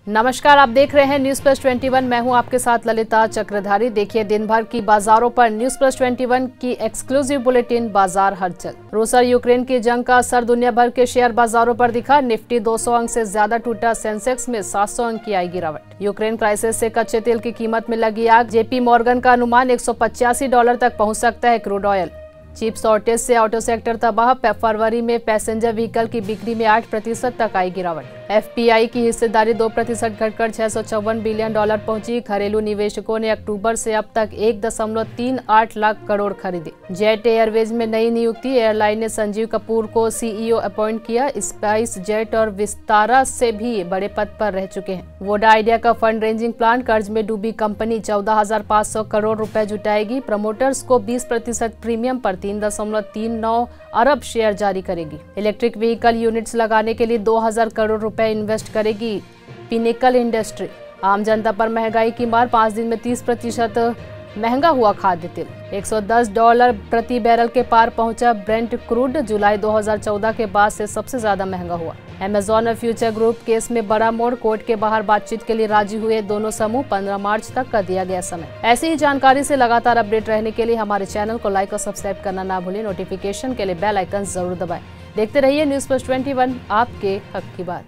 नमस्कार, आप देख रहे हैं न्यूज प्लस 21। मैं हूं आपके साथ ललिता चक्रधारी। देखिए दिन भर की बाजारों पर न्यूज प्लस 21 की एक्सक्लूसिव बुलेटिन बाजार हलचल। रूस और यूक्रेन की जंग का असर दुनिया भर के शेयर बाजारों पर दिखा। निफ्टी 200 अंक से ज्यादा टूटा। सेंसेक्स में 700 अंक की आई गिरावट। यूक्रेन क्राइसिस से कच्चे तेल की कीमत में लगी आग। जेपी मॉर्गन का अनुमान $185 तक पहुंच सकता है क्रूड ऑयल। चिप शॉर्टेज से ऑटो सेक्टर तबाह। फरवरी में पैसेंजर व्हीकल की बिक्री में 8% तक आई गिरावट। एफपीआई की हिस्सेदारी 2% घटकर $654 बिलियन पहुंची। घरेलू निवेशकों ने अक्टूबर से अब तक 1.38 लाख करोड़ खरीदे। जेट एयरवेज में नई नियुक्ति। एयरलाइन ने संजीव कपूर को सीईओ अपॉइंट किया। स्पाइस जेट और विस्तारा से भी बड़े पद पर रह चुके हैं। वोडा आइडिया का फंड रेंजिंग प्लान। कर्ज में डूबी कंपनी 14,500 करोड़ रुपए जुटाएगी। प्रमोटर्स को 20% प्रीमियम पर 3.39 अरब शेयर जारी करेगी। इलेक्ट्रिक व्हीकल यूनिट्स लगाने के लिए 2,000 करोड़ रुपए इन्वेस्ट करेगी पिनेकल इंडस्ट्री। आम जनता पर महंगाई की मार। 5 दिन में 30% महंगा हुआ खाद्य तेल। $110 प्रति बैरल के पार पहुंचा ब्रेंट क्रूड। जुलाई 2014 के बाद से सबसे ज्यादा महंगा हुआ। अमेजॉन और फ्यूचर ग्रुप केस में बड़ा मोड़। कोर्ट के बाहर बातचीत के लिए राजी हुए दोनों समूह। 15 मार्च तक का दिया गया समय। ऐसी ही जानकारी से लगातार अपडेट रहने के लिए हमारे चैनल को लाइक और सब्सक्राइब करना ना भूलें। नोटिफिकेशन के लिए बेल आइकन जरूर दबाएं। देखते रहिए न्यूज प्लस 21, आपके हक की बात।